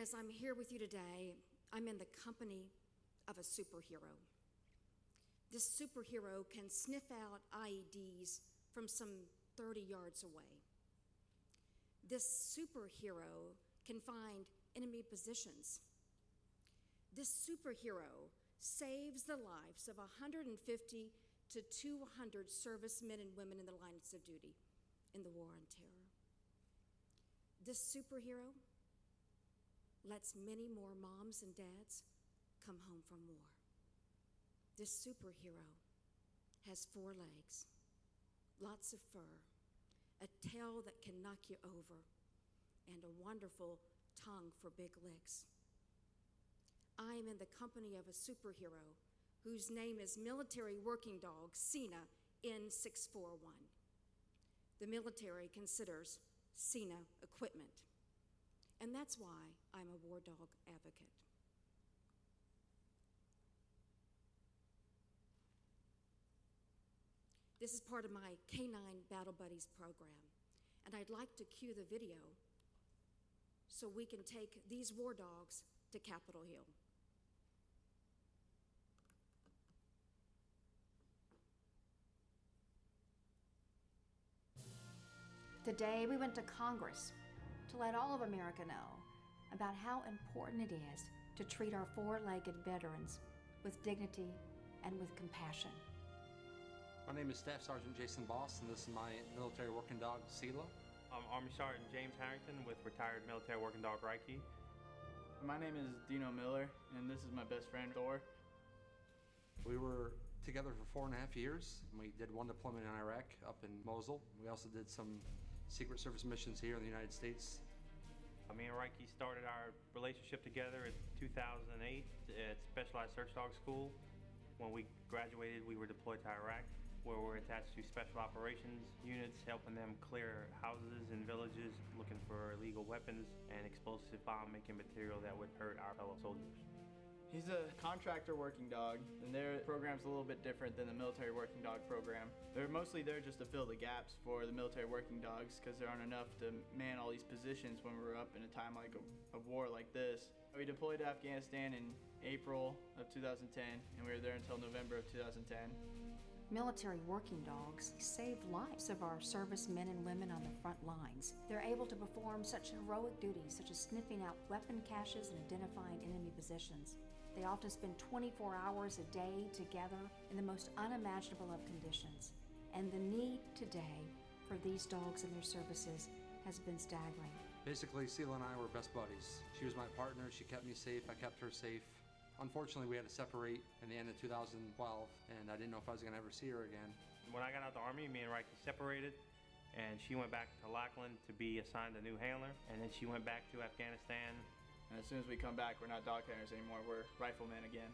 As I'm here with you today, I'm in the company of a superhero. This superhero can sniff out IEDs from some 30 yards away. This superhero can find enemy positions. This superhero saves the lives of 150 to 200 servicemen and women in the lines of duty in the war on terror. This superhero lets many more moms and dads come home from war. This superhero has 4 legs, lots of fur, a tail that can knock you over, and a wonderful tongue for big licks. I am in the company of a superhero whose name is Military Working Dog, Cena N641. The military considers Cena equipment, and that's why I'm a war dog advocate. This is part of my Canine Battle Buddies program, and I'd like to cue the video so we can take these war dogs to Capitol Hill. Today we went to Congress to let all of America know about how important it is to treat our 4-legged veterans with dignity and with compassion. My name is Staff Sergeant Jason Boss, and this is my military working dog, Sela. I'm Army Sergeant James Harrington with retired military working dog, Reiki. My name is Dino Miller, and this is my best friend, Thor. We were together for 4.5 years, and we did 1 deployment in Iraq up in Mosul. We also did some Secret Service missions here in the United States. Me and Reiki started our relationship together in 2008 at Specialized Search Dog School. When we graduated, we were deployed to Iraq, where we're attached to special operations units, helping them clear houses and villages, looking for illegal weapons and explosive bomb-making material that would hurt our fellow soldiers. He's a contractor working dog, and their program's a little bit different than the military working dog program. They're mostly there just to fill the gaps for the military working dogs because there aren't enough to man all these positions when we're up in a time like a war like this. We deployed to Afghanistan in April of 2010, and we were there until November of 2010. Military working dogs save lives of our servicemen and women on the front lines. They're able to perform such heroic duties, such as sniffing out weapon caches and identifying enemy positions. They often spend 24 hours a day together in the most unimaginable of conditions. And the need today for these dogs and their services has been staggering. Basically, Sela and I were best buddies. She was my partner, she kept me safe, I kept her safe. Unfortunately, we had to separate in the end of 2012, and I didn't know if I was gonna ever see her again. When I got out of the Army, me and Reiki separated, and she went back to Lackland to be assigned a new handler, and then she went back to Afghanistan. And as soon as we come back, we're not dog handlers anymore, we're riflemen again.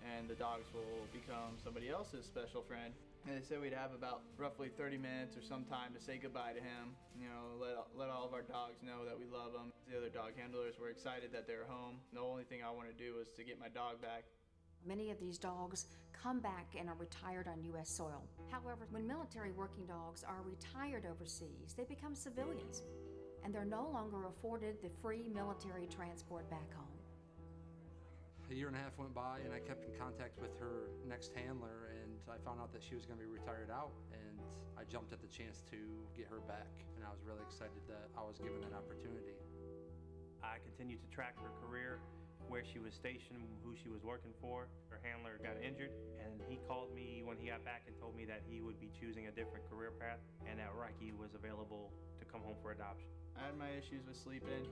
And the dogs will become somebody else's special friend. And they said we'd have about roughly 30 minutes or some time to say goodbye to him. You know, let all of our dogs know that we love them. The other dog handlers were excited that they're home. The only thing I want to do is to get my dog back. Many of these dogs come back and are retired on U.S. soil. However, when military working dogs are retired overseas, they become civilians, and they're no longer afforded the free military transport back home. A year and a half went by, and I kept in contact with her next handler, and I found out that she was going to be retired out, and I jumped at the chance to get her back, and I was really excited that I was given that opportunity. I continued to track her career, where she was stationed, who she was working for. Her handler got injured, and he called me when he got back and told me that he would be choosing a different career path, and that Reiki was available to come home for adoption. I had my issues with sleeping.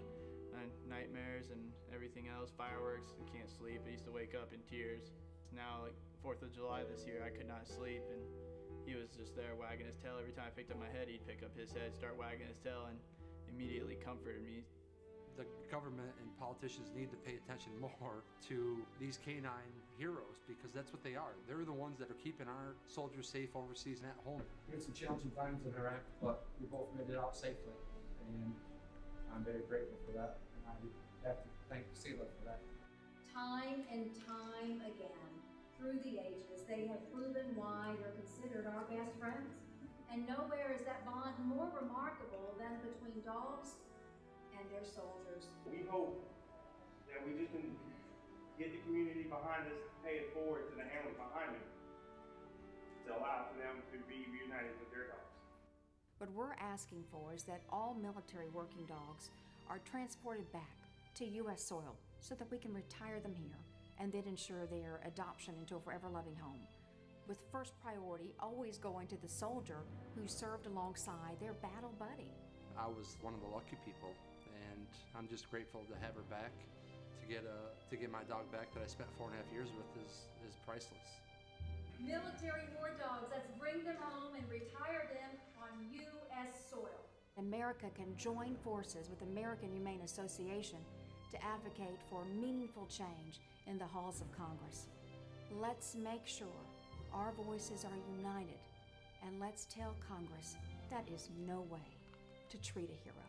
And nightmares and everything else, fireworks, I can't sleep. I used to wake up in tears. Now, like 4th of July this year, I could not sleep, and he was just there wagging his tail. Every time I picked up my head, he'd pick up his head, start wagging his tail, and immediately comforted me. The government and politicians need to pay attention more to these canine heroes, because that's what they are. They're the ones that are keeping our soldiers safe overseas and at home. We had some challenging times in Iraq, but we both made it out safely, and I'm very grateful for that, and I have to thank Sela for that. Time and time again, through the ages, they have proven why they're considered our best friends. And nowhere is that bond more remarkable than between dogs and their soldiers. We hope that we just can get the community behind us, pay it forward to the handlers behind them to allow for them to be reunited with their dogs. What we're asking for is that all military working dogs are transported back to U.S. soil so that we can retire them here and then ensure their adoption into a forever loving home, with first priority always going to the soldier who served alongside their battle buddy. I was one of the lucky people, and I'm just grateful to have her back. To get my dog back that I spent 4.5 years with is priceless. Military war dogs, let's bring them home and retire them on U.S. soil. America can join forces with American Humane Association to advocate for meaningful change in the halls of Congress. Let's make sure our voices are united, and let's tell Congress that is no way to treat a hero.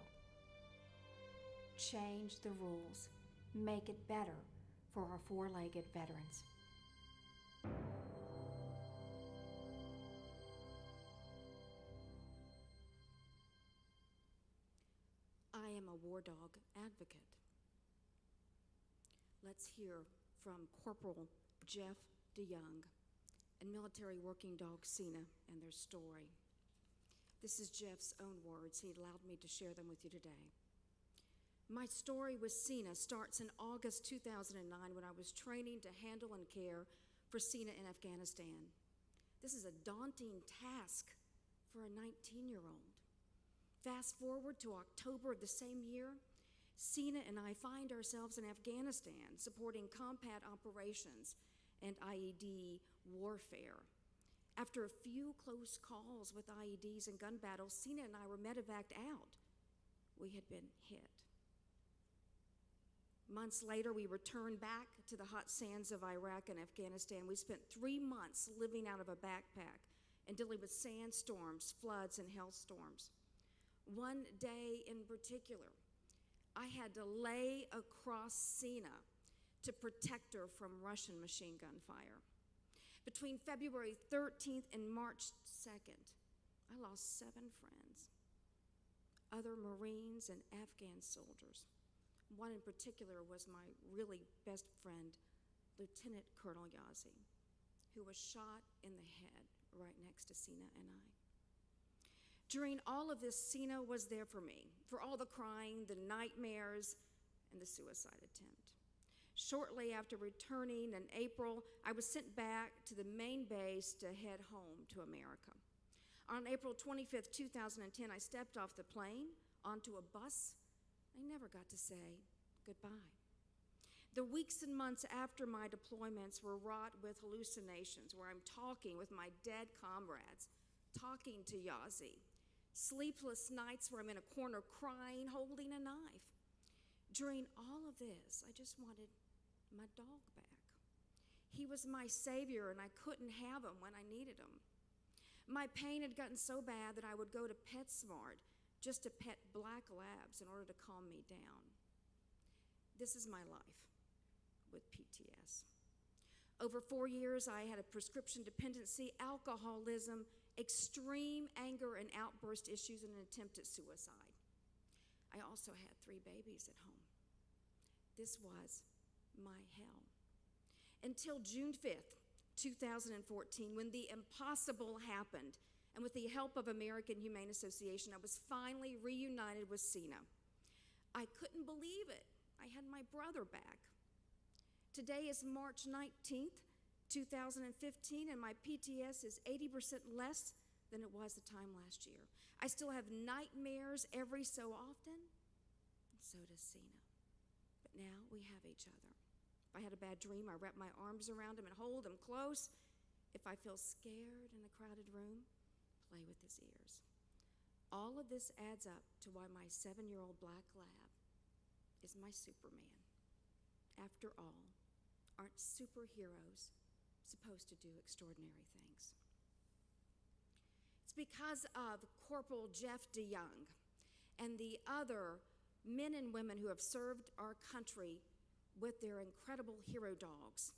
Change the rules. Make it better for our four-legged veterans. I am a war dog advocate. Let's hear from Corporal Jeff DeYoung and Military Working Dog Cena and their story. This is Jeff's own words. He allowed me to share them with you today. My story with Cena starts in August 2009 when I was training to handle and care for Cena in Afghanistan. This is a daunting task for a 19-year-old. Fast forward to October of the same year, Cena and I find ourselves in Afghanistan supporting combat operations and IED warfare. After a few close calls with IEDs and gun battles, Cena and I were medevaced out. We had been hit. Months later, we returned back to the hot sands of Iraq and Afghanistan. We spent 3 months living out of a backpack and dealing with sandstorms, floods, and hailstorms. One day in particular, I had to lay across Cena to protect her from Russian machine gun fire. Between February 13th and March 2nd, I lost 7 friends, other Marines and Afghan soldiers. One in particular was my really best friend, Lieutenant Colonel Yazi, who was shot in the head right next to Cena and I. During all of this, Cena was there for me, for all the crying, the nightmares, and the suicide attempt. Shortly after returning in April, I was sent back to the main base to head home to America. On April 25th, 2010, I stepped off the plane onto a bus. I never got to say goodbye. The weeks and months after my deployments were wrought with hallucinations where I'm talking with my dead comrades, talking to Yazi. Sleepless nights where I'm in a corner crying, holding a knife. During all of this, I just wanted my dog back. He was my savior, and I couldn't have him when I needed him. My pain had gotten so bad that I would go to PetSmart just to pet black labs in order to calm me down. This is my life with PTS. Over 4 years, I had a prescription dependency, alcoholism, extreme anger and outburst issues, and an attempt at suicide. I also had 3 babies at home. This was my hell. Until June 5th, 2014, when the impossible happened, and with the help of American Humane Association, I was finally reunited with Cena. I couldn't believe it. I had my brother back. Today is March 19th, 2015, and my PTS is 80% less than it was the time last year. I still have nightmares every so often, and so does Cena. But now we have each other. If I had a bad dream, I wrap my arms around him and hold him close. If I feel scared in a crowded room, play with his ears. All of this adds up to why my 7-year-old black lab is my Superman. After all, aren't superheroes supposed to do extraordinary things? It's because of Corporal Jeff DeYoung and the other men and women who have served our country with their incredible hero dogs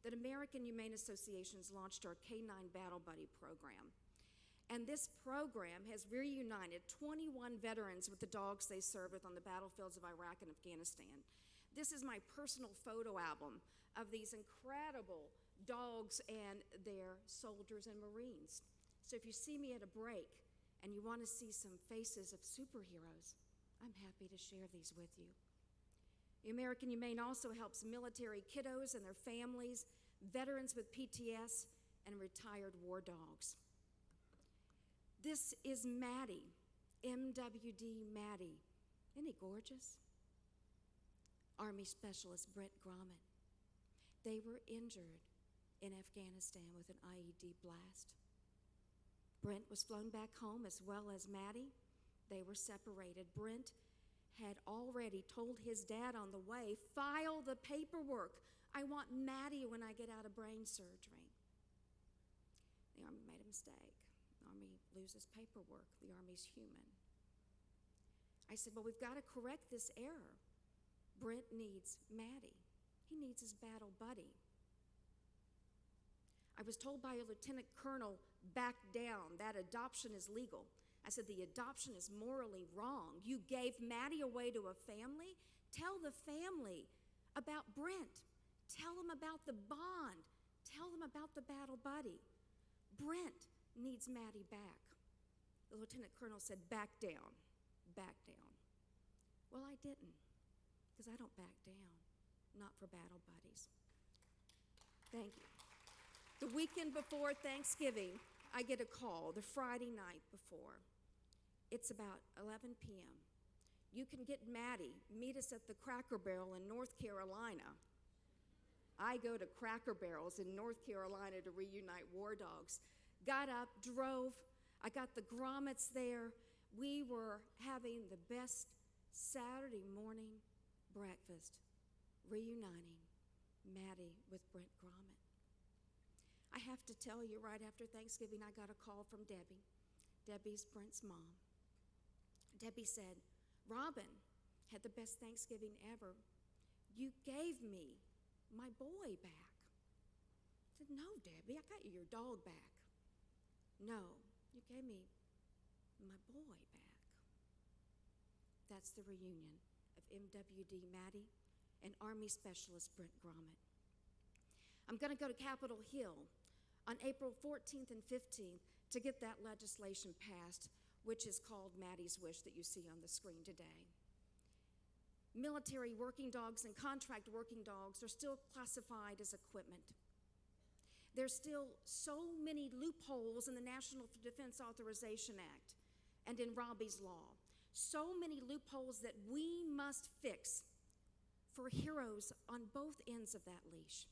that American Humane Associations launched our Canine Battle Buddy program. And this program has reunited 21 veterans with the dogs they served with on the battlefields of Iraq and Afghanistan. This is my personal photo album of these incredible dogs and their soldiers and Marines. So if you see me at a break and you want to see some faces of superheroes, I'm happy to share these with you. The American Humane also helps military kiddos and their families, veterans with PTS, and retired war dogs. This is Maddie, MWD Maddie. Isn't he gorgeous? Army Specialist Brent Gromit. They were injured in Afghanistan with an IED blast. Brent was flown back home as well as Maddie. They were separated. Brent had already told his dad on the way, file the paperwork. I want Maddie when I get out of brain surgery. The Army made a mistake. The Army loses paperwork. The Army's human. I said, well, we've got to correct this error. Brent needs Maddie. He needs his battle buddy. I was told by a lieutenant colonel, back down, that adoption is legal. I said, the adoption is morally wrong. You gave Maddie away to a family? Tell the family about Brent. Tell them about the bond. Tell them about the battle buddy. Brent needs Maddie back. The lieutenant colonel said, back down, back down. Well, I didn't, because I don't back down, not for battle buddies. Thank you. The weekend before Thanksgiving, I get a call, the Friday night before. It's about 11 p.m. You can get Maddie. Meet us at the Cracker Barrel in North Carolina. I go to Cracker Barrels in North Carolina to reunite war dogs. Got up, drove. I got the grommets there. We were having the best Saturday morning breakfast, reuniting Maddie with Brent Gromit. I have to tell you, right after Thanksgiving, I got a call from Debbie. Debbie's Brent's mom. Debbie said, Robin had the best Thanksgiving ever. You gave me my boy back. I said, no, Debbie, I got you your dog back. No, you gave me my boy back. That's the reunion of MWD Maddie and Army Specialist Brent Gromit. I'm going to go to Capitol Hill on April 14th and 15th to get that legislation passed, which is called Maddie's Wish that you see on the screen today. Military working dogs and contract working dogs are still classified as equipment. There's still so many loopholes in the National Defense Authorization Act and in Robbie's Law. So many loopholes that we must fix for heroes on both ends of that leash.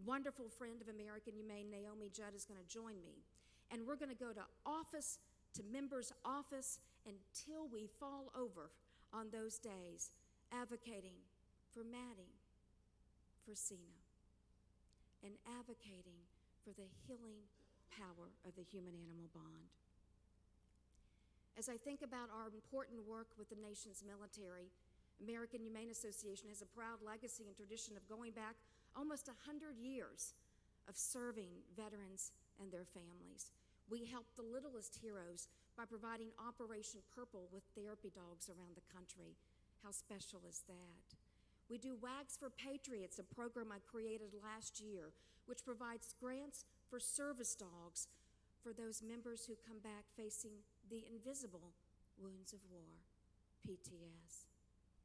Wonderful friend of American Humane, Naomi Judd, is going to join me. And we're going to go to office to member's office until we fall over on those days, advocating for Maddie, for Sina, and advocating for the healing power of the human-animal bond. As I think about our important work with the nation's military, American Humane Association has a proud legacy and tradition of going back almost 100 years of serving veterans and their families. We help the littlest heroes by providing Operation Purple with therapy dogs around the country. How special is that? We do Wags for Patriots, a program I created last year, which provides grants for service dogs for those members who come back facing the invisible wounds of war, PTS.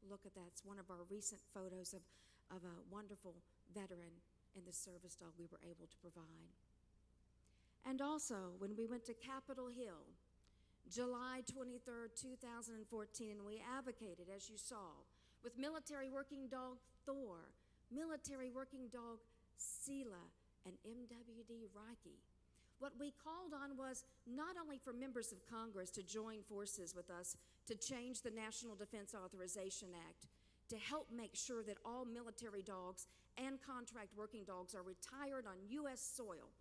Look at that. It's one of our recent photos of a wonderful veteran and the service dog we were able to provide. And also, when we went to Capitol Hill, July 23rd, 2014, and we advocated, as you saw, with military working dog Thor, military working dog Sela, and MWD Reiki. What we called on was not only for members of Congress to join forces with us to change the National Defense Authorization Act, to help make sure that all military dogs and contract working dogs are retired on U.S. soil,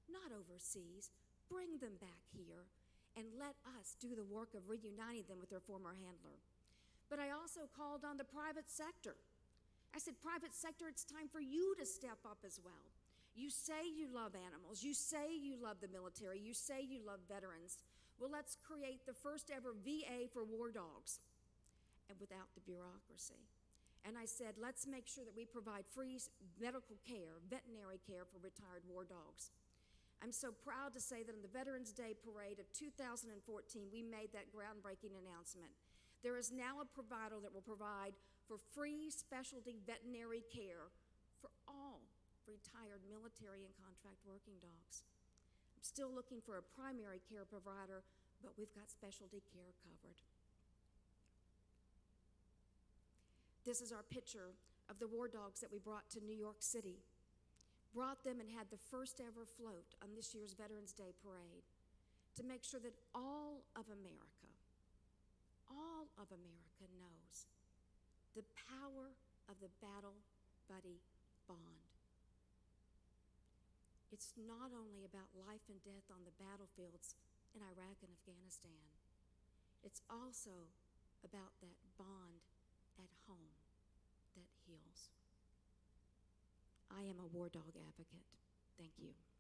not overseas. Bring them back here and let us do the work of reuniting them with their former handler. But I also called on the private sector. I said, private sector, it's time for you to step up as well. You say you love animals. You say you love the military. You say you love veterans. Well, let's create the first ever VA for war dogs and without the bureaucracy. And I said, let's make sure that we provide free medical care, veterinary care for retired war dogs. I'm so proud to say that on the Veterans Day Parade of 2014, we made that groundbreaking announcement. There is now a provider that will provide for free specialty veterinary care for all retired military and contract working dogs. I'm still looking for a primary care provider, but we've got specialty care covered. This is our picture of the war dogs that we brought to New York City. Brought them and had the first ever float on this year's Veterans Day Parade to make sure that all of America knows the power of the battle buddy bond. It's not only about life and death on the battlefields in Iraq and Afghanistan. It's also about that bond at home that heals. I am a war dog advocate. Thank you.